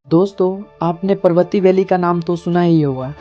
दोस्तों, आपने पर्वती वैली का नाम तो सुना ही होगा।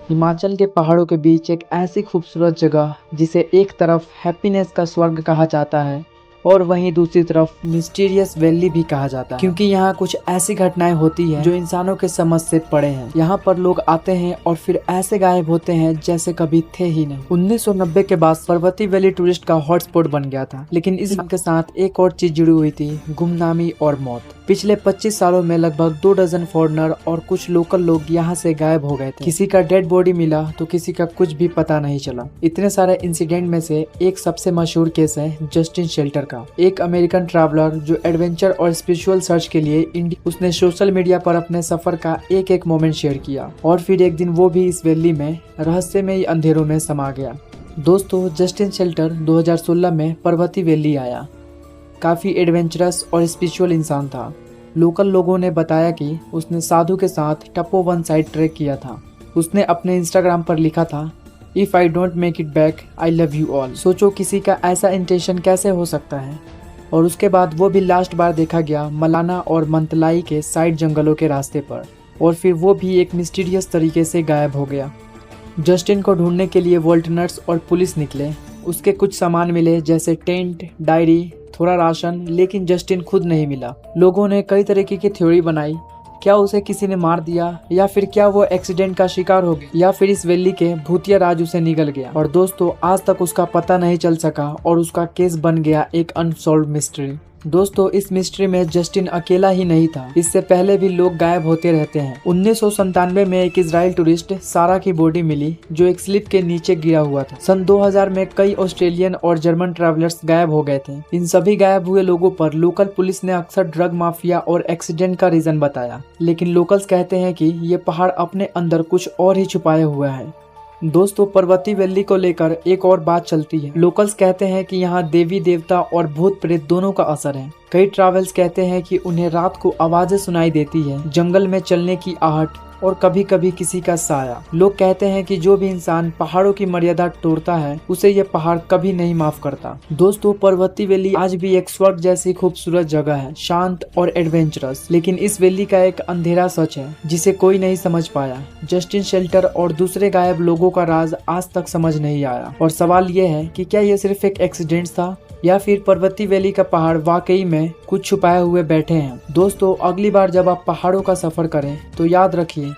हिमाचल के पहाड़ों के बीच एक ऐसी खूबसूरत जगह जिसे एक तरफ हैप्पीनेस का स्वर्ग कहा जाता है और वहीं दूसरी तरफ मिस्टीरियस वैली भी कहा जाता है, क्योंकि यहाँ कुछ ऐसी घटनाएं होती हैं जो इंसानों के समझ से परे हैं। यहाँ पर लोग आते हैं और फिर ऐसे गायब होते हैं जैसे कभी थे ही नहीं। 1990 के बाद पर्वती वैली टूरिस्ट का हॉटस्पॉट बन गया था, लेकिन इस के साथ एक और चीज जुड़ी हुई थी, गुमनामी और मौत। पिछले 25 सालों में लगभग 2 डजन फॉरेनर और कुछ लोकल लोग यहाँ से गायब हो गए थे। किसी का डेड बॉडी मिला तो किसी का कुछ भी पता नहीं चला। इतने सारे इंसिडेंट में से एक सबसे मशहूर केस है जस्टिन शेल्टर का। एक अमेरिकन ट्रैवलर जो एडवेंचर और स्पिरिचुअल सर्च के लिए उसने सोशल मीडिया पर अपने सफर का एक एक मोमेंट शेयर किया और फिर एक दिन वो भी इस वैली में रहस्यमयी अंधेरों में समा गया। दोस्तों, जस्टिन शेल्टर 2016 में पर्वती वैली आया। काफ़ी एडवेंचरस और स्पिरिचुअल इंसान था। लोकल लोगों ने बताया कि उसने साधु के साथ तपोवन साइड ट्रैक किया था। उसने अपने इंस्टाग्राम पर लिखा था, if I don't make it back I love you all. सोचो किसी का ऐसा इंटेंशन कैसे हो सकता है। और उसके बाद वो भी लास्ट बार देखा गया मलाना और मंतलाई के साइड जंगलों के रास्ते पर, और फिर वो भी एक मिस्टीरियस तरीके से गायब हो गया। जस्टिन को ढूंढने के लिए वॉल्टनर्स और पुलिस निकले। उसके कुछ सामान मिले जैसे टेंट, डायरी, थोड़ा राशन, लेकिन जस्टिन खुद नहीं मिला। लोगों ने कई तरीके की थ्योरी बनाई। क्या उसे किसी ने मार दिया, या फिर क्या वो एक्सीडेंट का शिकार हो गया, या फिर इस वैली के भूतिया राज उसे निगल गया। और दोस्तों, आज तक उसका पता नहीं चल सका और उसका केस बन गया एक अनसॉल्व मिस्ट्री। दोस्तों, इस मिस्ट्री में जस्टिन अकेला ही नहीं था। इससे पहले भी लोग गायब होते रहते हैं। 1997 में एक इजराइल टूरिस्ट सारा की बॉडी मिली जो एक स्लिप के नीचे गिरा हुआ था। सन 2000 में कई ऑस्ट्रेलियन और जर्मन ट्रैवलर्स गायब हो गए थे। इन सभी गायब हुए लोगों पर लोकल पुलिस ने अक्सर ड्रग माफिया और एक्सीडेंट का रीजन बताया, लेकिन लोकल्स कहते हैं कि ये पहाड़ अपने अंदर कुछ और ही छुपाया हुआ है। दोस्तों, पर्वती वैली को लेकर एक और बात चलती है। लोकल्स कहते हैं कि यहाँ देवी देवता और भूत प्रेत दोनों का असर है। कई ट्रैवल्स कहते हैं कि उन्हें रात को आवाजें सुनाई देती है, जंगल में चलने की आहट और कभी कभी किसी का साया। लोग कहते हैं कि जो भी इंसान पहाड़ों की मर्यादा तोड़ता है उसे ये पहाड़ कभी नहीं माफ करता। दोस्तों, पर्वती वैली आज भी एक स्वर्ग जैसी खूबसूरत जगह है, शांत और एडवेंचरस। लेकिन इस वैली का एक अंधेरा सच है जिसे कोई नहीं समझ पाया। जस्टिन शेल्टर और दूसरे गायब लोगों का राज आज तक समझ नहीं आया। और सवाल ये है कि क्या ये सिर्फ एक एक्सीडेंट था, या फिर पर्वती वैली का पहाड़ वाकई में कुछ छुपाए हुए बैठे हैं। दोस्तों, अगली बार जब आप पहाड़ों का सफर करें तो याद रखिए,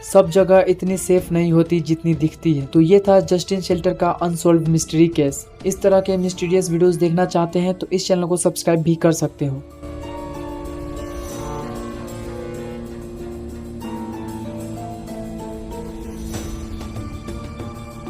सब जगह इतनी सेफ नहीं होती जितनी दिखती है। तो ये था जस्टिन शेल्टर का अनसॉल्व मिस्ट्री केस। इस तरह के मिस्टीरियस वीडियोस देखना चाहते हैं तो इस चैनल को सब्सक्राइब भी कर सकते हो।